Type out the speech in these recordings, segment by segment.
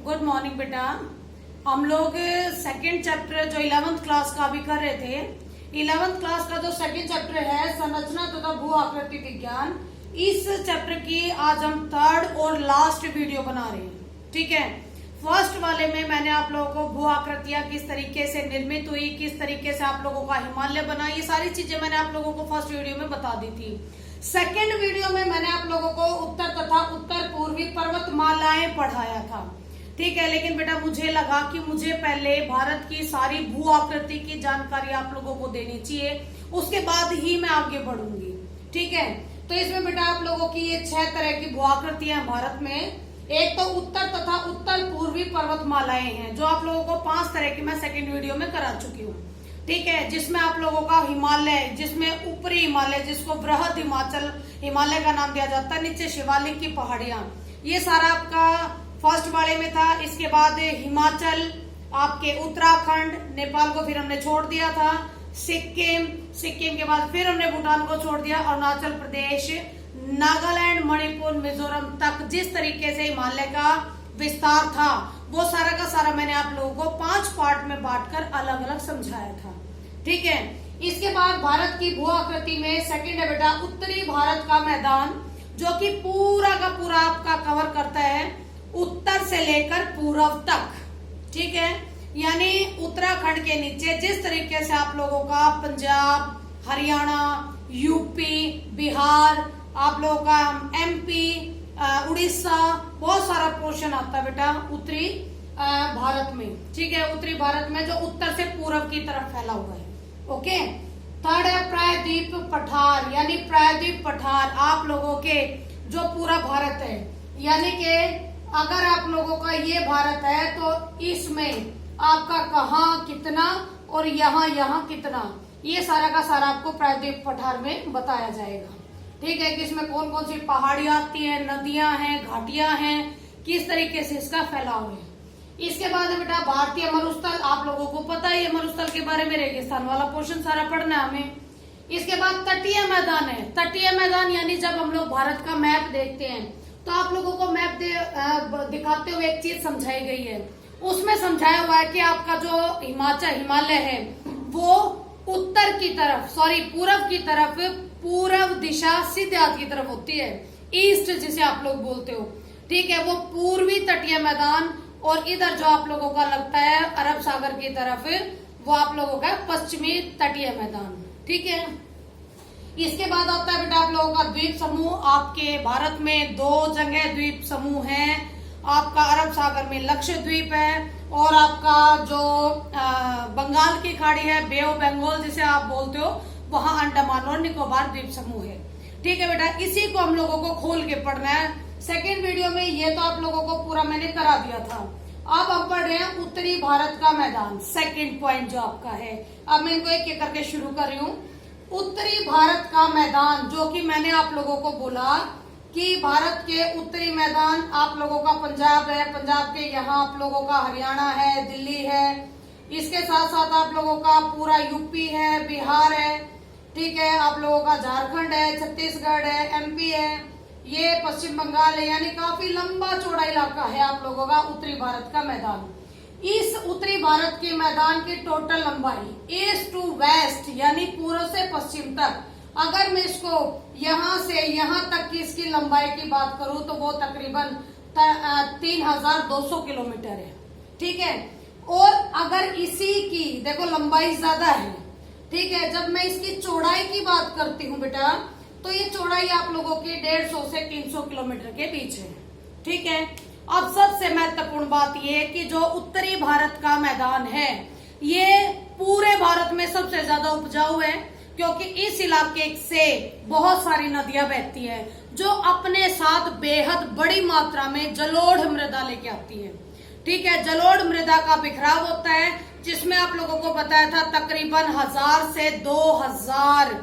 Good morning बेटा। हम लोग सेकंड चैप्टर जो 11th क्लास का अभी कर रहे थे, 11th क्लास का जो सेकंड चैप्टर है संरचना तथा भू आकृति विज्ञान, इस चैप्टर की आज हम थर्ड और लास्ट वीडियो बना रहे हैं। ठीक है, फर्स्ट वाले में मैंने आप लोगों को भू आकृतियां किस तरीके से निर्मित हुई, किस तरीके से आप लोगों का हिमालय बना, ये सारी चीजें मैंने आप लोगों को फर्स्ट वीडियो में बता दी थी। सेकेंड वीडियो में मैंने आप लोगों को उत्तर तथा उत्तर पूर्वी पर्वतमालाएं पढ़ाया था। ठीक है, लेकिन बेटा मुझे लगा कि मुझे पहले भारत की सारी भू आकृति की जानकारी आप लोगों को देनी चाहिए, उसके बाद ही मैं आगे बढ़ूंगी। ठीक है, तो इसमें बेटा आप लोगों की ये 6 तरह की भू आकृतियां भारत में। एक तो उत्तर तथा उत्तर पूर्वी पर्वतमालाएं हैं, जो आप लोगों को 5 तरह की मैं सेकेंड वीडियो में करा चुकी हूँ। ठीक है, जिसमें आप लोगों का हिमालय, जिसमें ऊपरी हिमालय जिसको बृहद हिमाचल हिमालय का नाम दिया जाता है, नीचे शिवालिक की पहाड़ियां, ये सारा आपका फर्स्ट वाले में था। इसके बाद हिमाचल, आपके उत्तराखंड, नेपाल को फिर हमने छोड़ दिया था, सिक्किम के बाद फिर हमने भूटान को छोड़ दिया, अरुणाचल प्रदेश, नागालैंड, मणिपुर, मिजोरम तक जिस तरीके से हिमालय का विस्तार था, वो सारा का सारा मैंने आप लोगों को 5 पार्ट में बांटकर अलग अलग समझाया था। ठीक है, इसके बाद भारत की भू आकृति में सेकंड है बेटा उत्तरी भारत का मैदान, जो कि पूरा का पूरा आपका कवर करता है उत्तर से लेकर पूर्व तक। ठीक है, यानी उत्तराखंड के नीचे जिस तरीके से आप लोगों का पंजाब, हरियाणा, यूपी, बिहार, आप लोगों का एमपी, उड़ीसा, बहुत सारा पोर्शन आता है बेटा उत्तरी भारत में। ठीक है, उत्तरी भारत में जो उत्तर से पूर्व की तरफ फैला हुआ है। ओके, थर्ड है प्रायद्वीप पठार, यानी प्रायद्वीप पठार आप लोगों के जो पूरा भारत है, यानी कि अगर आप लोगों का ये भारत है तो इसमें आपका कहाँ कितना और यहाँ कितना, ये सारा का सारा आपको प्रायद्वीप पठार में बताया जाएगा। ठीक है, कि इसमें कौन कौन सी पहाड़ियां आती हैं, नदियां हैं, घाटियां हैं, किस तरीके से इसका फैलाव है। इसके बाद है बेटा भारतीय मरुस्थल, आप लोगों को पता है मरुस्थल के बारे में, रेगिस्तान वाला पोर्शन सारा पढ़ना है हमें। इसके बाद तटीय मैदान है। तटीय मैदान यानी जब हम लोग भारत का मैप देखते हैं तो आप लोगों को मैप दिखाते हुए एक चीज समझाई गई है, उसमें समझाया हुआ है कि आपका जो हिमालय है वो उत्तर की तरफ, पूरब की तरफ, पूरब दिशा सीधे हाथ की तरफ होती है, ईस्ट जिसे आप लोग बोलते हो। ठीक है, वो पूर्वी तटीय मैदान, और इधर जो आप लोगों का लगता है अरब सागर की तरफ, वो आप लोगों का पश्चिमी तटीय मैदान। ठीक है, इसके बाद आता है बेटा आप लोगों का द्वीप समूह। आपके भारत में 2 जगह द्वीप समूह हैं, आपका अरब सागर में लक्षद्वीप है, और आपका जो बंगाल की खाड़ी है, बे ऑफ बंगाल जिसे आप बोलते हो, वहां अंडमान और निकोबार द्वीप समूह है। ठीक है बेटा, इसी को हम लोगों को खोल के पढ़ना है। सेकेंड वीडियो में ये तो आप लोगों को पूरा मैंने करा दिया था। अब हम पढ़ रहे हैं उत्तरी भारत का मैदान, सेकेंड पॉइंट जो आपका है। अब मैं इनको एक एक करके शुरू कर रही हूँ। उत्तरी भारत का मैदान, जो कि मैंने आप लोगों को बोला कि भारत के उत्तरी मैदान आप लोगों का पंजाब है, पंजाब के यहाँ आप लोगों का हरियाणा है, दिल्ली है, इसके साथ साथ आप लोगों का पूरा यूपी है, बिहार है, ठीक है, आप लोगों का झारखंड है, छत्तीसगढ़ है, एमपी है, ये पश्चिम बंगाल है, यानी काफी लंबा चौड़ा इलाका है आप लोगों का उत्तरी भारत का मैदान। इस उत्तरी भारत के मैदान की टोटल लंबाई ईस्ट टू वेस्ट, यानी पूर्व से पश्चिम तक, अगर मैं इसको यहाँ से यहाँ तक की इसकी लंबाई की बात करूं तो वो तकरीबन 3200 किलोमीटर है। ठीक है, और अगर इसी की देखो लंबाई ज्यादा है, ठीक है, जब मैं इसकी चौड़ाई की बात करती हूँ बेटा, तो ये चौड़ाई आप लोगों की 150 से 300 किलोमीटर के बीच है। ठीक है, अब सबसे महत्वपूर्ण बात ये कि जो उत्तरी भारत का मैदान है, ये पूरे भारत में सबसे ज्यादा उपजाऊ है, क्योंकि इस इलाके से बहुत सारी नदियां बहती है, जो अपने साथ बेहद बड़ी मात्रा में जलोढ़ मृदा लेके आती है। ठीक है, जलोढ़ मृदा का बिखराव होता है, जिसमें आप लोगों को बताया था तकरीबन 1000 से 2000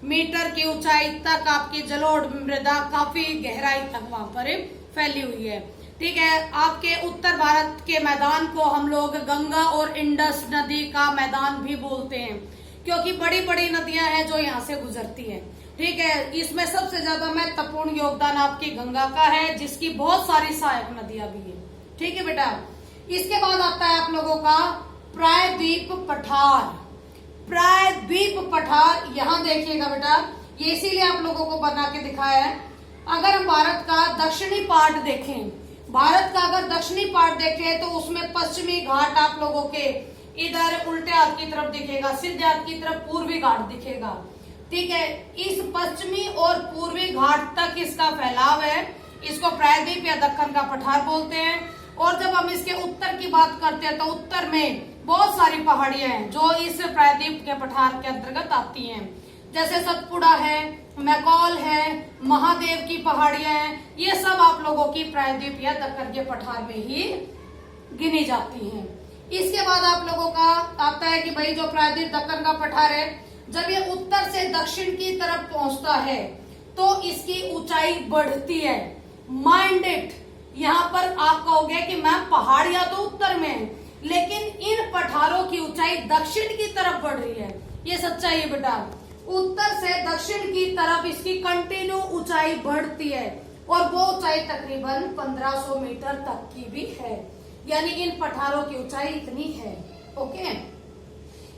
मीटर की ऊंचाई तक आपकी जलोढ़ मृदा काफी गहराई तक वहां पर फैली हुई है। ठीक है, आपके उत्तर भारत के मैदान को हम लोग गंगा और इंडस नदी का मैदान भी बोलते हैं, क्योंकि बड़ी बड़ी नदियां हैं जो यहाँ से गुजरती हैं। ठीक है, इसमें सबसे ज्यादा महत्वपूर्ण योगदान आपकी गंगा का है, जिसकी बहुत सारी सहायक नदियां भी है। ठीक है बेटा। इसके बाद आता है आप लोगों का प्रायद्वीप पठार। प्रायद्वीप पठार, यहाँ देखिएगा बेटा, ये इसीलिए आप लोगों को बना के दिखाया है। अगर हम भारत का दक्षिणी पार्ट देखें, भारत का अगर दक्षिणी पार्ट देखें तो उसमें पश्चिमी घाट आप लोगों के इधर उल्टे हाथ की तरफ दिखेगा, सीधे हाथ की तरफ पूर्वी घाट दिखेगा। ठीक है, इस पश्चिमी और पूर्वी घाट तक इसका फैलाव है। इसको प्रायद्वीप या दक्कन का पठार बोलते हैं। और जब हम इसके उत्तर की बात करते हैं तो उत्तर में बहुत सारी पहाड़ियां हैं जो इस प्रायद्वीप के पठार के अंतर्गत आती हैं, जैसे सतपुड़ा है, मैकॉल है, महादेव की पहाड़ियां हैं। ये सब आप लोगों की प्रायद्वीप या दक्कन के पठार में ही गिनी जाती हैं। इसके बाद आप लोगों का आता है कि भाई जो प्रायद्वीप दक्कन का पठार है, जब ये उत्तर से दक्षिण की तरफ पहुंचता है तो इसकी ऊंचाई बढ़ती है। माइंड इट, यहाँ पर आप कहोगे कि मैम पहाड़ियां तो उत्तर में है, लेकिन इन पठारों की ऊंचाई दक्षिण की तरफ बढ़ रही है। ये सच्चाई है बेटा, उत्तर से दक्षिण की तरफ इसकी कंटिन्यू ऊंचाई बढ़ती है और वो ऊंचाई तकरीबन 1500 मीटर तक की भी है, यानी इन पठारों की ऊंचाई इतनी है। ओके,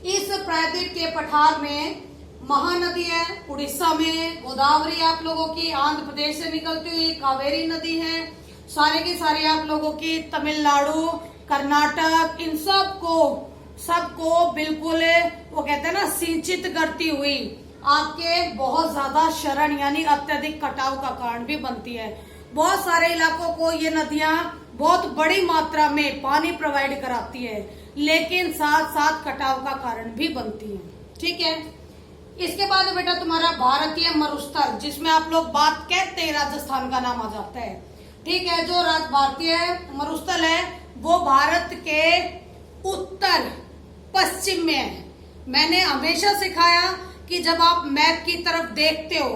इस प्रायद्वीप के पठार में महानदी है, उड़ीसा में गोदावरी आप लोगों की, आंध्र प्रदेश से निकलती हुई कावेरी नदी है, सारे की सारी आप लोगों की तमिलनाडु, कर्नाटक, इन सबको बिल्कुल वो कहते हैं ना सिंचित करती हुई आपके बहुत ज्यादा शरण यानी अत्यधिक कटाव का कारण भी बनती है। बहुत सारे इलाकों को ये नदियां बहुत बड़ी मात्रा में पानी प्रोवाइड कराती है, लेकिन साथ साथ कटाव का कारण भी बनती है। ठीक है, इसके बाद बेटा तुम्हारा भारतीय मरुस्थल, जिसमें आप लोग बात कहते हैं राजस्थान का नाम आ जाता है। ठीक है, जो भारतीय मरुस्थल है वो भारत के उत्तर पश्चिम में है। मैंने हमेशा सिखाया कि जब आप मैप की तरफ देखते हो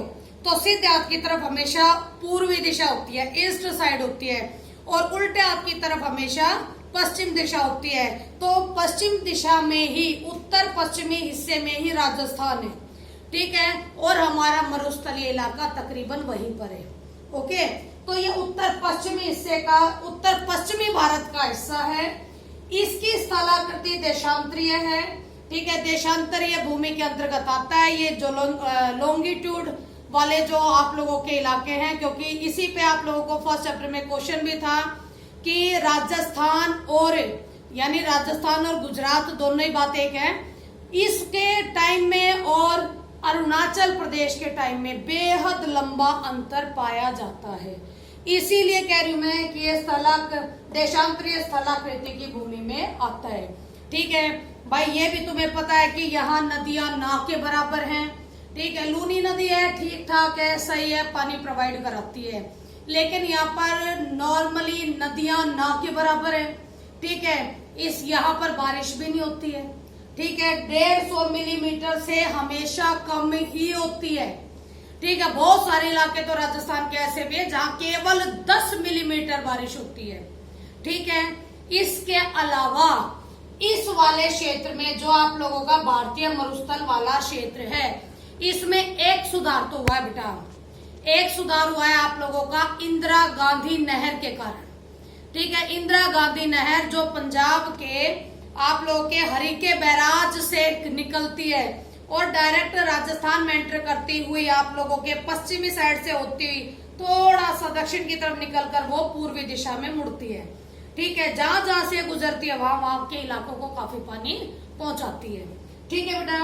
तो सीधे हाथ की तरफ हमेशा पूर्वी दिशा होती है, ईस्ट साइड होती है, और उल्टे हाथ की तरफ हमेशा पश्चिम दिशा होती है। तो पश्चिम दिशा में ही, उत्तर पश्चिमी हिस्से में ही राजस्थान है। ठीक है, और हमारा मरुस्थलीय इलाका तकरीबन वहीं पर है। ओके, तो ये उत्तर पश्चिमी हिस्से का, उत्तर पश्चिमी भारत का हिस्सा है। इसकी स्थलाकृति देशांतरीय है। ठीक है, देशांतरीय भूमि के अंतर्गत आता है ये जो लॉन्गिट्यूड वाले जो आप लोगों के इलाके हैं, क्योंकि इसी पे आप लोगों को फर्स्ट चैप्टर में क्वेश्चन भी था कि राजस्थान और यानी राजस्थान और गुजरात दोनों ही बात एक है। इसके टाइम में और अरुणाचल प्रदेश के टाइम में बेहद लंबा अंतर पाया जाता है। इसीलिए कह रही हूं मैं कि ये देशांतरीय स्थलाकृति की भूमि में आता है। ठीक है भाई, ये भी तुम्हें पता है कि यहाँ नदियां ना के बराबर हैं। ठीक है, लूनी नदी है, ठीक ठाक है, सही है, पानी प्रोवाइड कराती है, लेकिन यहाँ पर नॉर्मली नदियां ना के बराबर है। ठीक है, इस यहाँ पर बारिश भी नहीं होती है। ठीक है, 150 मिलीमीटर से हमेशा कम ही होती है। ठीक है, बहुत सारे इलाके तो राजस्थान के ऐसे भी है जहाँ केवल 10 मिलीमीटर बारिश होती है। ठीक है, इसके अलावा इस वाले क्षेत्र में जो आप लोगों का भारतीय मरुस्थल वाला क्षेत्र है, इसमें एक सुधार तो हुआ है बेटा, एक सुधार हुआ है आप लोगों का इंदिरा गांधी नहर के कारण। ठीक है, इंदिरा गांधी नहर जो पंजाब के आप लोगों के हरिके बैराज से निकलती है और डायरेक्ट राजस्थान में एंटर करती हुई आप लोगों के पश्चिमी साइड से होती हुई थोड़ा सा दक्षिण की तरफ निकलकर वो पूर्वी दिशा में मुड़ती है। ठीक है, जहां जहां से गुजरती है वहां के इलाकों को काफी पानी पहुंचाती है। ठीक है बेटा,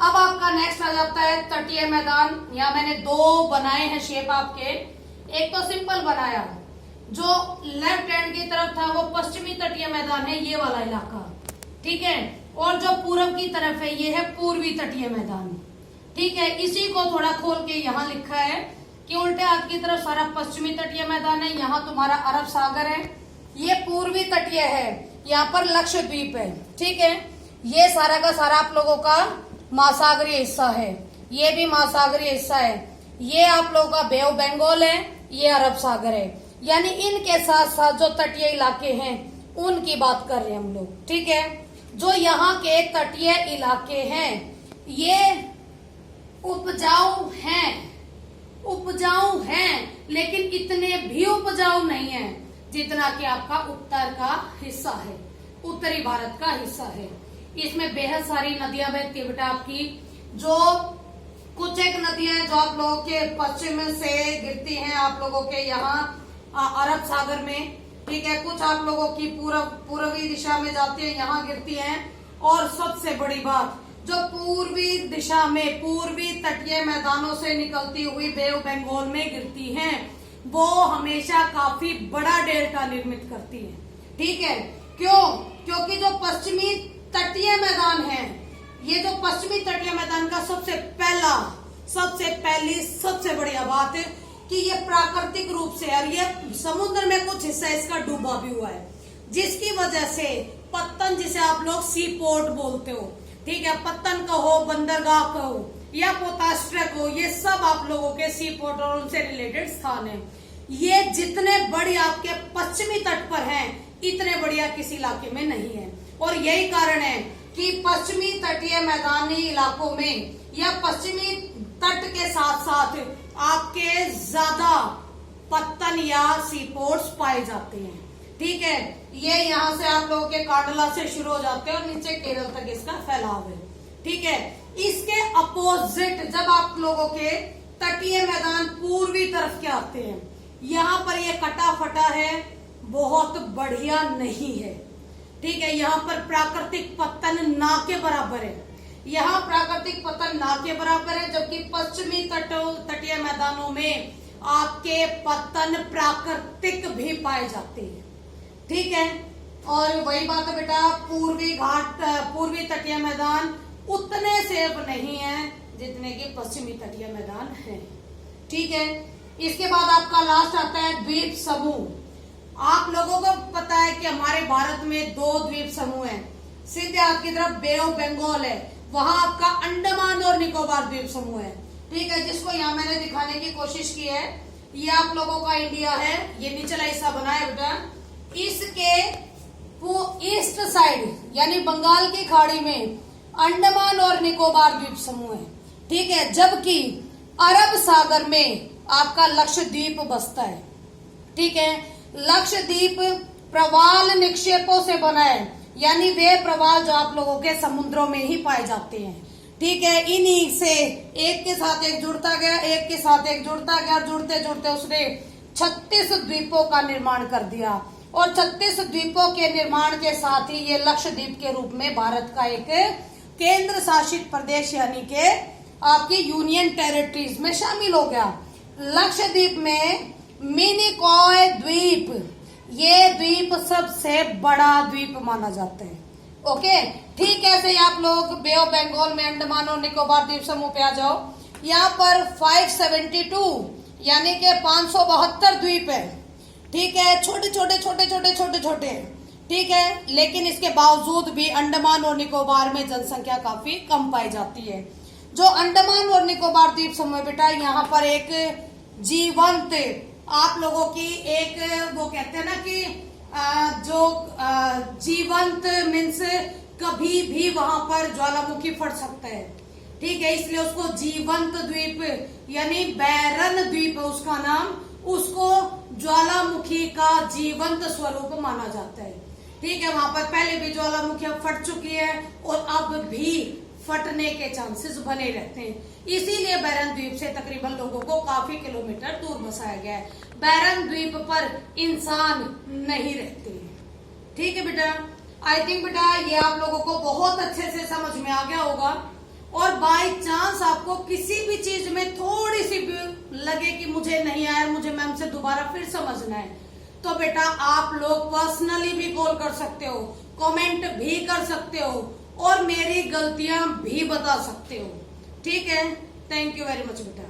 अब आपका नेक्स्ट आ जाता है तटीय मैदान। यहाँ मैंने 2 बनाए हैं शेप आपके। एक तो सिंपल बनाया, जो लेफ्ट हैंड की तरफ था वो पश्चिमी तटीय मैदान है, ये वाला इलाका। ठीक है, और जो पूर्व की तरफ है ये है पूर्वी तटीय मैदान। ठीक है, इसी को थोड़ा खोल के यहाँ लिखा है कि उल्टे हाथ की तरफ सारा पश्चिमी तटीय मैदान है, यहाँ तुम्हारा अरब सागर है, ये पूर्वी तटीय है, यहाँ पर लक्षद्वीप है। ठीक है, ये सारा का सारा आप लोगों का महासागरीय हिस्सा है, ये भी महासागरीय हिस्सा है, ये आप लोगों का बे ऑफ बंगाल है, ये अरब सागर है। यानी इनके साथ साथ जो तटीय इलाके हैं उनकी बात कर रहे हैं हम लोग। ठीक है, जो यहाँ के तटीय इलाके हैं ये उपजाऊ हैं, लेकिन इतने भी उपजाऊ नहीं है। जितना कि आपका उत्तर का हिस्सा है, उत्तरी भारत का हिस्सा है। इसमें बेहद सारी नदियां बहती है बेटा आपकी। जो कुछ एक नदियां जो आप लोगों के पश्चिम से गिरती हैं, आप लोगों के यहाँ अरब सागर में, ठीक है। कुछ आप लोगों की पूर्वी दिशा में जाती है, यहाँ गिरती हैं। और सबसे बड़ी बात, जो पूर्वी दिशा में पूर्वी तटीय मैदानों से निकलती हुई बे ऑफ बंगाल में गिरती हैं, वो हमेशा काफी बड़ा डेल्टा निर्मित करती है, ठीक है। क्यों? क्योंकि जो पश्चिमी तटीय मैदान है, ये जो पश्चिमी तटीय मैदान का सबसे बढ़िया बात है कि ये प्राकृतिक रूप से, और ये समुद्र में कुछ हिस्सा इसका डूबा भी हुआ है, जिसकी वजह से पत्तन, जिसे आप लोग सी पोर्ट बोलते हो, ठीक है, पत्तन कहो, बंदरगाह कहो या पोतास्ट्रक हो, ये सब आप लोगों के सी पोर्ट और उनसे रिलेटेड स्थान है। ये जितने बड़ी आपके पश्चिमी तट पर हैं, इतने बढ़िया किसी इलाके में नहीं है। और यही कारण है कि पश्चिमी तटीय मैदानी इलाकों में या पश्चिमी तट के साथ साथ आपके ज्यादा पत्तन या सी पोर्ट्स पाए जाते हैं, ठीक है। ये यहाँ से आप लोगों के कांडला से शुरू हो जाते हैं और नीचे केरल तक इसका फैलाव है, ठीक है। इसके अपोजिट जब आप लोगों के तटीय मैदान पूर्वी तरफ के आते हैं, यहाँ पर ये कटा फटा है, बहुत बढ़िया नहीं है, ठीक है। यहाँ पर प्राकृतिक पत्तन ना के बराबर है, यहाँ प्राकृतिक पत्तन ना के बराबर है, जबकि पश्चिमी तटीय मैदानों में आपके पत्तन प्राकृतिक भी पाए जाते हैं, ठीक है। और वही बात है बेटा, पूर्वी तटीय मैदान उतने सेफ नहीं है जितने कि पश्चिमी तटीय मैदान है, ठीक है। इसके बाद आपका लास्ट आता है द्वीप समूह। आप लोगों को पता है कि हमारे भारत में 2 द्वीप समूह हैं। सीधे आपकी तरफ बे ऑफ बंगाल है, वहां आपका अंडमान और निकोबार द्वीप समूह है, ठीक है, जिसको यहाँ मैंने दिखाने की कोशिश की है। ये आप लोगों का इंडिया है, ये निचला हिस्सा बना है बेटा। इसके ईस्ट साइड यानी बंगाल की खाड़ी में अंडमान और निकोबार द्वीप समूह है, ठीक है, जबकि अरब सागर में आपका लक्षद्वीप बसता है, ठीक है। लक्षद्वीप प्रवाल निक्षेपों से बना है, यानी वे प्रवाल जो आप लोगों के समुद्रों में ही पाए जाते हैं, ठीक है। इन्हीं से एक के साथ एक जुड़ता गया, एक के साथ एक जुड़ता गया, जुड़ते जुड़ते उसने 36 द्वीपों का निर्माण कर दिया। और 36 द्वीपों के निर्माण के साथ ही ये लक्षद्वीप के रूप में भारत का एक केंद्र शासित प्रदेश यानी के आपकी यूनियन टेरिटरीज में शामिल हो गया। लक्षद्वीप में मिनिकॉय द्वीप, ये द्वीप सबसे बड़ा द्वीप माना जाता है, ओके। ठीक है, ऐसे आप लोग बे ऑफ बंगाल में अंडमान और निकोबार द्वीप समूह पे आ जाओ। यहाँ पर 572 यानी कि 572 द्वीप है, ठीक है, छोटे छोटे, ठीक है। लेकिन इसके बावजूद भी अंडमान और निकोबार में जनसंख्या काफी कम पाई जाती है। जो अंडमान और निकोबार द्वीप समूह बेटा, यहाँ पर एक जीवंत आप लोगों की एक वो कहते हैं ना कि जीवंत मीन्स कभी भी वहां पर ज्वालामुखी फट सकता है, ठीक है, इसलिए उसको जीवंत द्वीप यानी बैरन द्वीप है उसका नाम, उसको ज्वालामुखी का जीवंत स्वरूप माना जाता है, ठीक है। वहां पर पहले भी ज्वालामुखियां फट चुकी है और अब भी फटने के चांसेस बने रहते हैं, इसीलिए बैरन द्वीप से तकरीबन लोगों को काफी किलोमीटर दूर बसाया गया है। बैरन द्वीप पर इंसान नहीं रहते, ठीक है बेटा। आई थिंक बेटा ये आप लोगों को बहुत अच्छे से समझ में आ गया होगा। और बाय चांस आपको किसी भी चीज में थोड़ी सी भी लगे कि मुझे नहीं आया, मुझे मैम से दोबारा फिर समझना है, तो बेटा आप लोग पर्सनली भी कॉल कर सकते हो, कमेंट भी कर सकते हो और मेरी गलतियां भी बता सकते हो, ठीक है। थैंक यू वेरी मच बेटा।